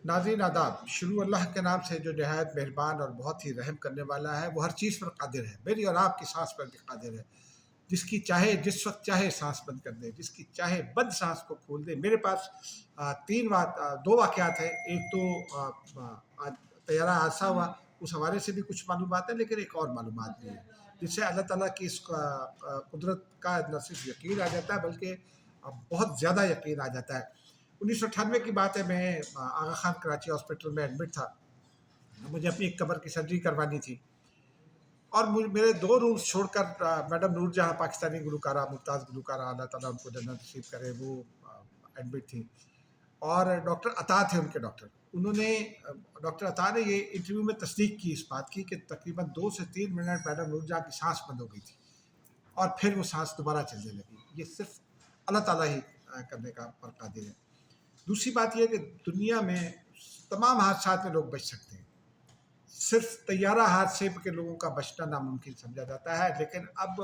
ناظرین آداب، شروع اللہ کے نام سے جو نہایت مہربان اور بہت ہی رحم کرنے والا ہے، وہ ہر چیز پر قادر ہے، میری اور آپ کی سانس پر بھی قادر ہے۔ جس کی چاہے جس وقت چاہے سانس بند کر دے، جس کی چاہے بند سانس کو کھول دے۔ میرے پاس دو واقعات ہیں۔ ایک تو طیارہ حادثہ ہوا، اس حوالے سے بھی کچھ معلومات ہیں، لیکن ایک اور معلومات بھی ہے جس سے اللہ تعالیٰ کی اس قدرت کا نہ صرف یقین آ جاتا ہے بلکہ بہت زیادہ یقین آ جاتا ہے۔ 1998 کی بات ہے، میں آغا خان کراچی ہاسپٹل میں ایڈمٹ تھا۔ مجھے اپنی ایک کمر کی سرجری کروانی تھی اور میرے دو رومز چھوڑ کر میڈم نور جہاں، پاکستانی گلوکارہ، ممتاز گلوکارہ، اللہ تعالیٰ ان کو جنت نصیب کرے، وہ ایڈمٹ تھی اور ڈاکٹر عطا تھے ان کے ڈاکٹر۔ ڈاکٹر عطا نے یہ انٹرویو میں تصدیق کی اس بات کی کہ تقریباً 2 سے 3 منٹ میڈم نور جہاں کی سانس بند ہو گئی تھی اور پھر وہ سانس دوبارہ چلنے لگی۔ یہ صرف اللہ تعالیٰ ہی کرنے کا پر قادر ہے۔ دوسری بات یہ ہے کہ دنیا میں تمام حادثات میں لوگ بچ سکتے ہیں، صرف طیارہ حادثے کے لوگوں کا بچنا ناممکن سمجھا جاتا ہے، لیکن اب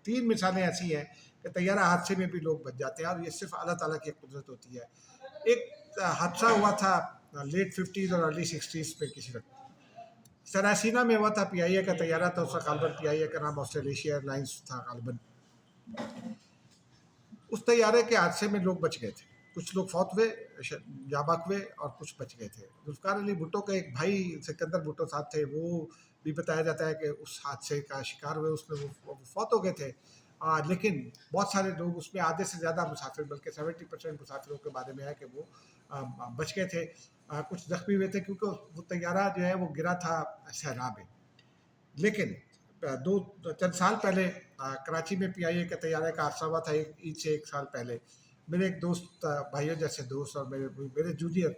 3 مثالیں ایسی ہیں کہ طیارہ حادثے میں بھی لوگ بچ جاتے ہیں اور یہ صرف اللہ تعالیٰ کی قدرت ہوتی ہے۔ ایک حادثہ ہوا تھا لیٹ 50s اور ارلی 60s میں، کسی وقت سراسینا میں ہوا تھا، پی آئی اے کا طیارہ تھا، اس کا غالباً پی آئی اے کا نام آسٹریلیشیا ایئر لائنس تھا غالباً۔ اس طیارے کے حادثے میں لوگ بچ گئے تھے، کچھ لوگ فوت ہوئے، جاں بحق ہوئے اور کچھ بچ گئے تھے۔ ذوالفقار علی بھٹو کے ایک بھائی سکندر بھٹو صاحب تھے، وہ بھی بتایا جاتا ہے کہ اس حادثے کا شکار ہوئے، اس میں وہ فوت ہو گئے تھے۔ لیکن بہت سارے لوگ، اس میں آدھے سے زیادہ مسافر، بلکہ 70% مسافروں کے بارے میں ہے کہ وہ بچ گئے تھے۔ کچھ زخمی ہوئے تھے کیونکہ وہ طیارہ جو ہے وہ گرا تھا صحرا میں۔ لیکن چند سال پہلے کراچی میں پی آئی اے کے طیارے کا حادثہ ہوا تھا، عید سے 1 سال پہلے۔ میرے ایک دوست، بھائیوں جیسے دوست اور میرے جونیئر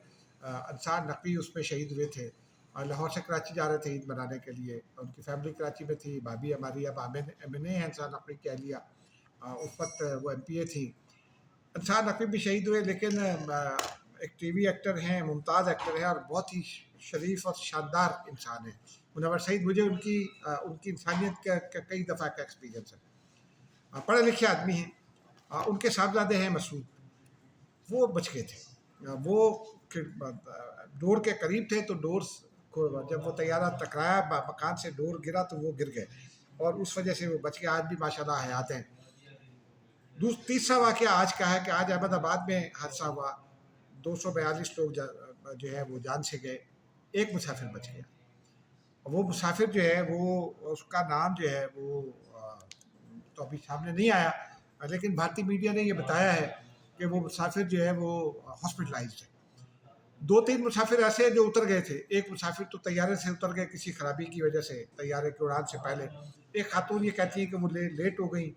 انصار نقوی اس میں شہید ہوئے تھے، اور لاہور سے کراچی جا رہے تھے عید منانے کے لیے۔ ان کی فیملی کراچی میں تھی، بھابھی ہماری اب ایم این اے ہیں انصار نقوی کی اہلیہ، اس وقت وہ ایم پی اے تھی۔ انصار نقوی بھی شہید ہوئے، لیکن ایک ٹی وی ایکٹر ہیں، ممتاز ایکٹر ہیں اور بہت ہی شریف اور شاندار انسان ہیں منور سعید۔ مجھے ان کی انسانیت کا کئی دفعہ کا ایکسپیرینس ہے۔ پڑھے لکھے آدمی ہیں، ان کے صاحبزادے ہیں مسعود، وہ بچ گئے تھے۔ وہ ڈور کے قریب تھے تو ڈور کو جب وہ طیارہ ٹکرایا، مکان سے ڈور گرا تو وہ گر گئے اور اس وجہ سے وہ بچ گئے، آج بھی ماشاءاللہ حیات ہیں۔ تیسرا واقعہ آج کا ہے کہ آج احمد آباد میں حادثہ ہوا، 242 لوگ جو ہے وہ جان سے گئے، ایک مسافر بچ گیا۔ وہ مسافر جو ہے وہ، اس کا نام جو ہے وہ تو ابھی سامنے نہیں آیا، لیکن بھارتی میڈیا نے یہ بتایا ہے کہ وہ مسافر جو ہے وہ ہاسپٹلائزڈ ہے۔ 2-3 مسافر ایسے ہیں جو اتر گئے تھے۔ ایک مسافر تو طیارے سے اتر گئے کسی خرابی کی وجہ سے، طیارے کی اڑان سے پہلے۔ ایک خاتون یہ کہتی ہے کہ وہ لیٹ ہو گئی،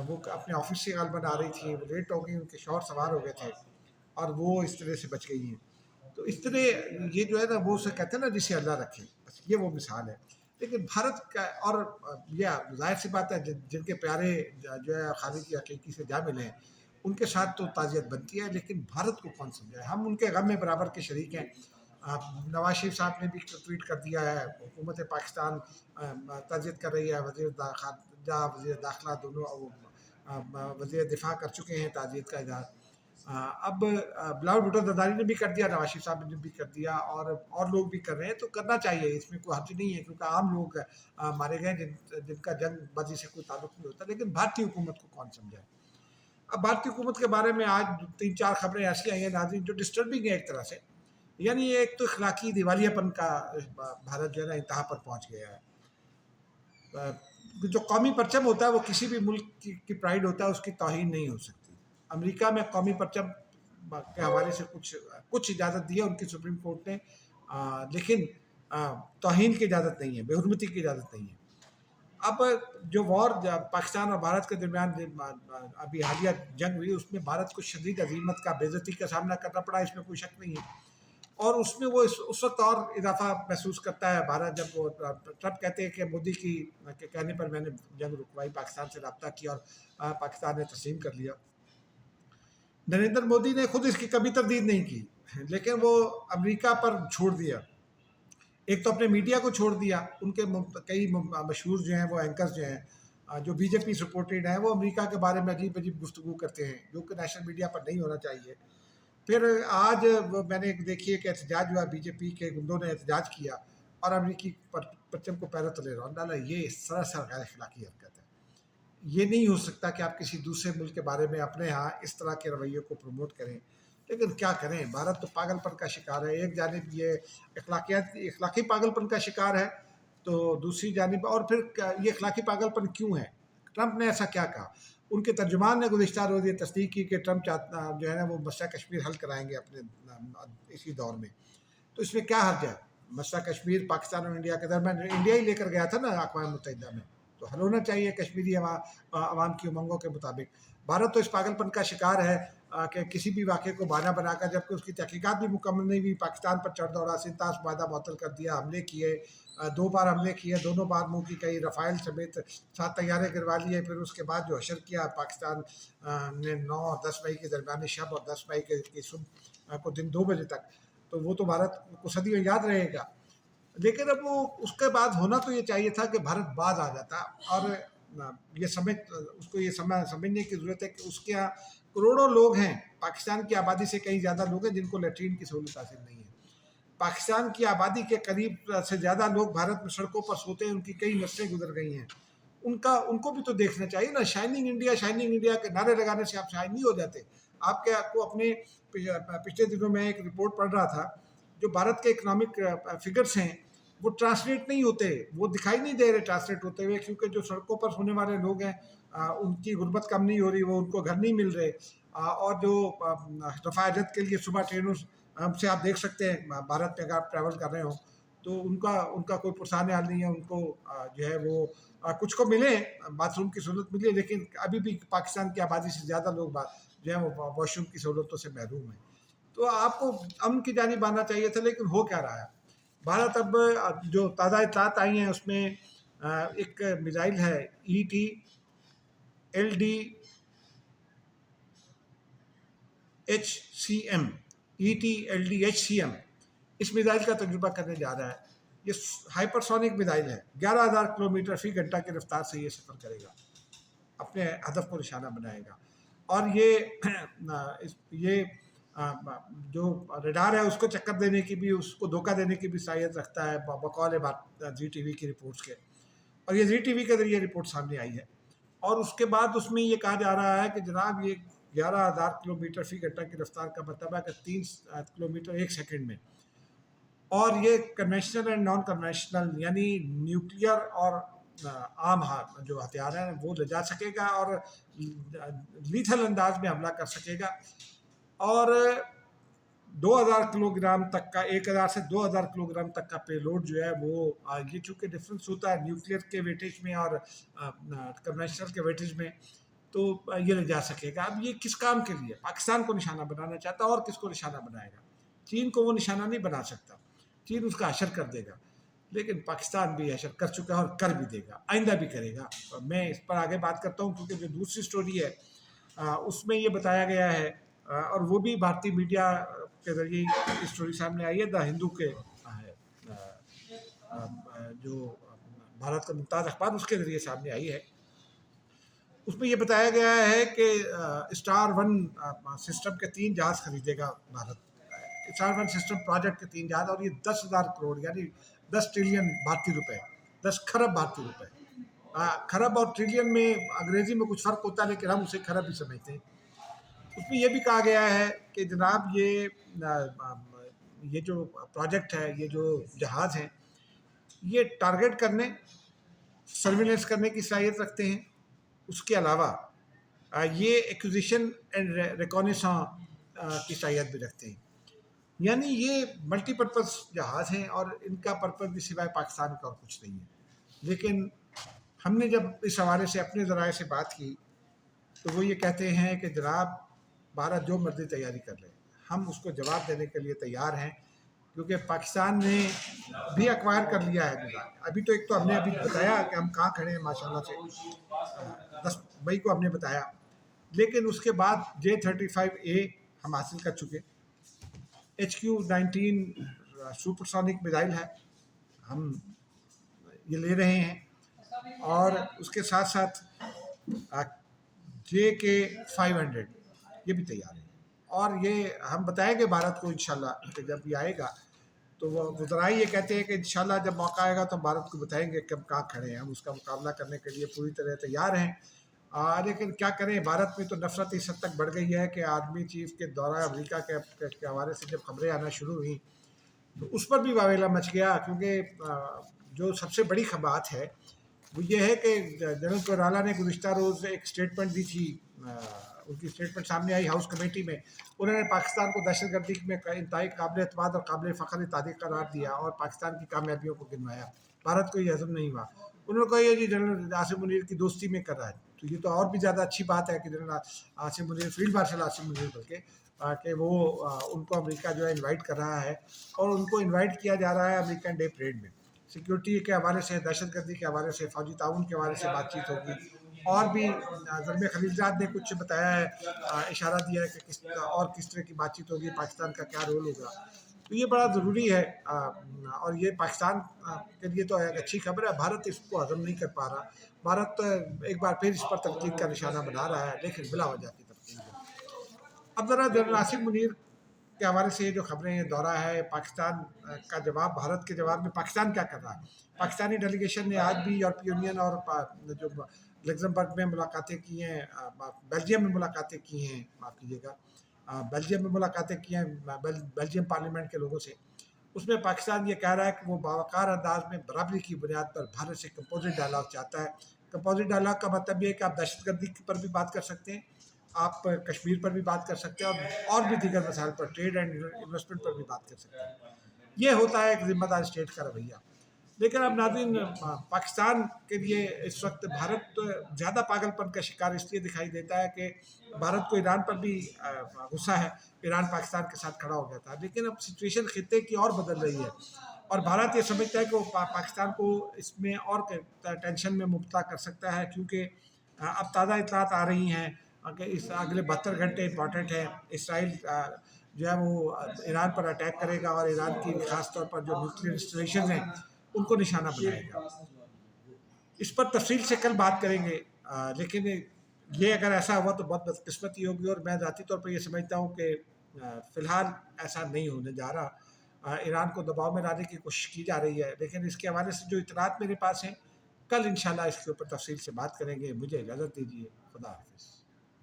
وہ اپنے آفس سے غالباً آ رہی تھی، وہ لیٹ ہو گئی، ان کے شوہر سوار ہو گئے تھے اور وہ اس طرح سے بچ گئی ہیں۔ تو اس طرح یہ جو ہے نا، وہ اسے کہتے ہیں نا جسے اللہ رکھے، بس یہ وہ مثال ہے۔ لیکن بھارت کا، اور یہ ظاہر سی بات ہے جن کے پیارے جو ہے خالق حقیقی سے جا ملے ہیں، ان کے ساتھ تو تعزیت بنتی ہے، لیکن بھارت کو کون سمجھائے؟ ہم ان کے غم میں برابر کے شریک ہیں۔ نواز شریف صاحب نے بھی ٹویٹ کر دیا ہے، حکومت پاکستان تعزیت کر رہی ہے، وزیر خارجہ، وزیر داخلہ دونوں، وزیر دفاع کر چکے ہیں تعزیت کا اظہار۔ اب بلاول بھٹو زرداری نے بھی کر دیا، نواز شریف صاحب نے بھی کر دیا، اور لوگ بھی کر رہے ہیں، تو کرنا چاہیے، اس میں کوئی حرج نہیں ہے، کیونکہ عام لوگ مارے گئے جن کا جنگ بازی سے کوئی تعلق نہیں ہوتا۔ لیکن بھارتی حکومت کو کون سمجھائے؟ اب بھارتی حکومت کے بارے میں آج 3-4 خبریں ایسی آئی ہیں ناظرین جو ڈسٹربنگ ہیں ایک طرح سے، یعنی ایک تو اخلاقی دیوالیہ پن کا بھارت جو ہے نا انتہا پر پہنچ گیا ہے۔ جو قومی پرچم ہوتا ہے وہ کسی بھی ملک کی پرائیڈ ہوتا ہے، اس کی توہین نہیں ہو سکتی۔ امریکہ میں قومی پرچم کے حوالے سے کچھ اجازت دی ہے ان کی سپریم کورٹ نے، لیکن توہین کی اجازت نہیں ہے، بے حرمتی کی اجازت نہیں ہے۔ اب جو وار پاکستان اور بھارت کے درمیان ابھی حالیہ جنگ ہوئی، اس میں بھارت کو شدید ہزیمت کا، بے عزتی کا سامنا کرنا پڑا، اس میں کوئی شک نہیں ہے۔ اور اس میں وہ اس وقت اور اضافہ محسوس کرتا ہے بھارت، جب وہ ٹرمپ کہتے ہیں کہ مودی کے کہنے پر میں نے جنگ رکوائی، پاکستان سے رابطہ کیا اور پاکستان نے تسلیم کر لیا۔ نریندر مودی نے خود اس کی کبھی تردید نہیں کی، لیکن وہ امریکہ پر چھوڑ دیا۔ ایک تو اپنے میڈیا کو چھوڑ دیا، ان کے کئی مشہور جو ہیں وہ اینکرز جو ہیں، جو بی جے پی سپورٹڈ ہیں، وہ امریکہ کے بارے میں عجیب عجیب گفتگو کرتے ہیں، جو کہ نیشنل میڈیا پر نہیں ہونا چاہیے۔ پھر آج میں نے دیکھیے کہ احتجاج ہوا، بی جے پی کے گندوں نے احتجاج کیا اور امریکی پرچم کو پیروں تلے رون ڈالا. یہ سراسر غیر اخلاقی حرکت ہے. یہ نہیں ہو سکتا کہ آپ کسی دوسرے ملک کے بارے میں اپنے ہاں اس طرح کے رویے کو پروموٹ کریں. لیکن کیا کریں، بھارت تو پاگل پن کا شکار ہے. ایک جانب یہ اخلاقی پاگل پن کا شکار ہے، تو دوسری جانب اور پھر یہ اخلاقی پاگل پن کیوں ہے؟ ٹرمپ نے ایسا کیا کہا؟ ان کے ترجمان نے گزشتہ روز یہ تصدیق کی کہ ٹرمپ جو ہے نا وہ مسئلہ کشمیر حل کرائیں گے اپنے اسی دور میں. تو اس میں کیا حرج ہے؟ مسئلہ کشمیر پاکستان اور انڈیا کے درمیان انڈیا ہی لے کر گیا تھا نا اقوام متحدہ میں، تو حل ہونا چاہیے کشمیری عوام کی امنگوں کے مطابق. بھارت تو اس پاگل پن کا شکار ہے کہ کسی بھی واقعے کو بہانہ بنا کر، جبکہ اس کی تحقیقات بھی مکمل نہیں ہوئی، پاکستان پر چڑھ دوڑا، سنتاس معاہدہ معطل کر دیا، حملے کیے، 2 بار حملے کیے، دونوں بار منہ کی کئی، رفائل سمیت 7 طیارے گروا لیے. پھر اس کے بعد جو حشر کیا پاکستان نے 9 اور 10 مئی کے درمیانی شب اور 10 مئی کے صبح کو دن 2 بجے تک، تو وہ تو بھارت کو صدیوں یاد رہے گا. لیکن اب وہ اس کے بعد ہونا تو یہ چاہیے تھا کہ بھارت باز آ جاتا، اور یہ اس کو یہ سمجھنے کی ضرورت ہے کہ اس کے یہاں کروڑوں لوگ ہیں، پاکستان کی آبادی سے کہیں زیادہ لوگ ہیں جن کو لیٹرین کی سہولت حاصل نہیں ہے. پاکستان کی آبادی کے قریب سے زیادہ لوگ بھارت میں سڑکوں پر سوتے ہیں، ان کی کئی نسلیں گزر گئی ہیں. ان کو بھی تو دیکھنا چاہیے نا. شائننگ انڈیا کے نعرے لگانے سے آپ شائن نہیں ہو جاتے. آپ کو اپنے پچھلے دنوں میں ایک رپورٹ پڑھ رہا تھا، جو بھارت کے اکنامک فگرز ہیں وہ ٹرانسلیٹ نہیں ہوتے، وہ دکھائی نہیں دے رہے ٹرانسلیٹ ہوتے ہوئے، کیونکہ جو سڑکوں پر سونے والے لوگ ہیں ان کی غربت کم نہیں ہو رہی، وہ ان کو گھر نہیں مل رہے. اور جو رفاہیت کے لیے صبح ٹرینوں ہم سے آپ دیکھ سکتے ہیں بھارت میں اگر آپ ٹریول کر رہے ہوں تو ان کا کوئی پرسان حال نہیں ہے. ان کو جو ہے وہ کچھ کو ملے، باتھ روم کی سہولت ملی، لیکن ابھی بھی پاکستان کی آبادی سے زیادہ لوگ جو ہے وہ واش روم کی سہولتوں سے محروم ہیں. تو آپ کو امن کی جانب آنا چاہیے تھا، لیکن ہو کیا رہا ہے؟ بھارت اب جو تازہ اطلاعات آئی ہیں اس میں ایک میزائل ہے ET-LD-HCM. اس میزائل کا تجربہ کرنے جا رہا ہے. یہ ہائپرسونک میزائل ہے، 11,000 کلومیٹر فی گھنٹہ کی رفتار سے یہ سفر کرے گا، اپنے ہدف کو نشانہ بنائے گا. اور یہ جو ریڈار ہے اس کو چکر دینے کی بھی، اس کو دھوکہ دینے کی بھی صلاحیت رکھتا ہے بقول زی ٹی وی کی رپورٹس کے. اور یہ زی ٹی وی کے ذریعے رپورٹ سامنے آئی ہے. اور اس کے بعد اس میں یہ کہا جا رہا ہے کہ جناب یہ 11,000 کلومیٹر فی گھنٹہ کی رفتار کا مطلب ہے کہ 3 کلومیٹر 1 سیکنڈ میں. اور یہ کنونشنل اینڈ نان کنونشنل یعنی نیوکلیئر اور عام جو ہتھیار ہیں وہ لے جا سکے گا، اور لیتھل انداز میں حملہ کر سکے گا. اور 2,000 کلو گرام تک کا، 1,000 سے 2,000 کلو گرام تک کا پے لوڈ جو ہے وہ یہ چونکہ ڈفرینس ہوتا ہے نیوکلیئر کے ویٹیج میں اور کنونشنل کے ویٹیج میں، تو یہ لے جا سکے گا. اب یہ کس کام کے لیے؟ پاکستان کو نشانہ بنانا چاہتا ہے، اور کس کو نشانہ بنائے گا؟ چین کو وہ نشانہ نہیں بنا سکتا، چین اس کا حشر کر دے گا. لیکن پاکستان بھی حشر کر چکا ہے اور کر بھی دے گا، آئندہ بھی کرے گا. میں اس پر آگے بات کرتا ہوں، کیونکہ جو دوسری سٹوری ہے اس میں یہ بتایا گیا ہے، اور وہ بھی بھارتی میڈیا کے ذریعے اسٹوری سامنے آئی ہے، دا ہندو کے جو بھارت کا ممتاز اخبار اس کے ذریعے سامنے آئی ہے. اس میں یہ بتایا گیا ہے کہ اسٹار-1 سسٹم کے 3 جہاز خریدے گا بھارت. اسٹار-1 سسٹم پروجیکٹ کے 3 جہاز، اور یہ 10,000 کروڑ یعنی 10 ٹریلین بھارتی روپے، 10 کھرب بھارتی روپے. کھرب اور ٹریلین میں انگریزی میں کچھ فرق ہوتا ہے، لیکن ہم اسے کھرب ہی سمجھتے ہیں. اس میں یہ بھی کہا گیا ہے کہ جناب یہ جو پروجیکٹ ہے، یہ جو جہاز ہیں، یہ ٹارگیٹ کرنے، سرویلنس کرنے کی صلاحیت رکھتے ہیں. اس کے علاوہ یہ ایکوزیشن اینڈ ریکونیساں کی صلاحیت بھی رکھتے ہیں. یعنی یہ ملٹی پرپز جہاز ہیں، اور ان کا پرپز بھی سوائے پاکستان کا اور کچھ نہیں ہے. لیکن ہم نے جب اس حوالے سے اپنے ذرائع سے بات کی تو وہ یہ کہتے ہیں کہ جناب بھارت جو مرضی تیاری کر لے، ہم اس کو جواب دینے کے لیے تیار ہیں، کیونکہ پاکستان نے بھی ایکوائر کر لیا ہے میزائل. ابھی تو ایک تو ہم نے ابھی بتایا کہ ہم کہاں کھڑے ہیں ماشاءاللہ سے، 10 مئی کو ہم نے بتایا. لیکن اس کے بعد J-35A ہم حاصل کر چکے. HQ-19 سپرسونک میزائل ہے، ہم یہ لے رہے ہیں. اور اس کے ساتھ ساتھ JK-500 یہ بھی تیار ہے. اور یہ ہم بتائیں گے بھارت کو انشاءاللہ کہ جب یہ آئے گا تو وہ وزراء یہ کہتے ہیں کہ انشاءاللہ جب موقع آئے گا تو ہم بھارت کو بتائیں گے کہ ہم کہاں کھڑے ہیں، ہم اس کا مقابلہ کرنے کے لیے پوری طرح تیار ہیں۔ لیکن کیا کریں، بھارت میں تو نفرت اس حد تک بڑھ گئی ہے کہ آرمی چیف کے دورہ امریکہ کے حوالے سے جب خبریں آنا شروع ہوئیں تو اس پر بھی واویلا مچ گیا، کیونکہ جو سب سے بڑی بات ہے وہ یہ ہے کہ جنرل کوئرالہ نے گزشتہ روز ایک اسٹیٹمنٹ دی تھی، ان کی اسٹیٹمنٹ سامنے آئی ہاؤس کمیٹی میں۔ انہوں نے پاکستان کو دہشت گردی میں انتہائی قابل اعتماد اور قابل فخر اتحادی قرار دیا اور پاکستان کی کامیابیوں کو گنوایا۔ بھارت کو یہ ہضم نہیں ہوا۔ انہوں نے کہا یہ جی جنرل عاصم منیر کی دوستی میں کر رہا ہے، تو یہ تو اور بھی زیادہ اچھی بات ہے کہ general Asim Munir, field marshal Asim Munir بلکہ کہ وہ ان کو امریکہ جو ہے انوائٹ کر رہا ہے، اور ان کو انوائٹ کیا جا رہا ہے امریکن ڈے پریڈ میں۔ سیکیورٹی کے حوالے سے، دہشت گردی کے حوالے سے، فوجی تعاون کے حوالے سے بات چیت ہوگی، اور بھی زلمے خلیلزاد نے کچھ بتایا ہے، اشارہ دیا ہے کہ کس طرح کی بات چیت ہوگی، پاکستان کا کیا رول ہوگا۔ تو یہ بڑا ضروری ہے، اور یہ پاکستان کے لیے تو ایک اچھی خبر ہے۔ بھارت اس کو ہضم نہیں کر پا رہا، بھارت ایک بار پھر اس پر تنقید کا نشانہ بنا رہا ہے، لیکن بلا وجہ کی تنقید ہے۔ اب ذرا جنرل عاصم منیر کے حوالے سے یہ جو خبریں، یہ دورہ ہے پاکستان کا جواب، بھارت کے جواب میں پاکستان کیا کر رہا ہے۔ پاکستانی ڈیلیگیشن نے آج بھی یورپی یونین اور جو لگزمبرگ میں ملاقاتیں کی ہیں، بیلجیم میں ملاقاتیں کی ہیں، معاف کیجیے گا، بیلجیم میں ملاقاتیں کی ہیں بیلجیم پارلیمنٹ کے لوگوں سے۔ اس میں پاکستان یہ کہہ رہا ہے کہ وہ باوقار انداز میں برابری کی بنیاد پر بھارت سے کمپوزٹ ڈائلاگ چاہتا ہے۔ کمپوزٹ ڈائلاگ کا مطلب یہ ہے کہ آپ دہشت گردی پر بھی بات کر سکتے ہیں، آپ کشمیر پر بھی بات کر سکتے ہیں، اور بھی دیگر مسائل پر، ٹریڈ اینڈ انویسٹمنٹ پر بھی بات کر سکتے ہیں۔ یہ ہوتا ہے ایک ذمہ دار اسٹیٹ کا رویہ۔ لیکن اب ناظرین، پاکستان کے لیے اس وقت بھارت زیادہ پاگل پن کا شکار اس لیے دکھائی دیتا ہے کہ بھارت کو ایران پر بھی غصہ ہے، ایران پاکستان کے ساتھ کھڑا ہو گیا تھا، لیکن اب سچویشن خطے کی اور بدل رہی ہے، اور بھارت یہ سمجھتا ہے کہ وہ پاکستان کو اس میں اور ٹینشن میں مبتلا کر سکتا ہے، کیونکہ اب تازہ اطلاعات آ رہی ہیں کہ اس اگلے 72 گھنٹے امپورٹنٹ ہیں۔ اسرائیل جو ہے وہ ایران پر اٹیک کرے گا، اور ایران کی خاص طور پر جو نیوکلیئر انسٹالیشنز ہیں ان کو نشانہ بنائے گا۔ اس پر تفصیل سے کل بات کریں گے، لیکن یہ اگر ایسا ہوا تو بہت بدقسمتی ہوگی، اور میں ذاتی طور پر یہ سمجھتا ہوں کہ فی الحال ایسا نہیں ہونے جا رہا۔ ایران کو دباؤ میں لانے کی کوشش کی جا رہی ہے، لیکن اس کے حوالے سے جو اطلاعات میرے پاس ہیں، کل انشاءاللہ اس کے اوپر تفصیل سے بات کریں گے۔ مجھے اجازت دیجیے، خدا حافظ۔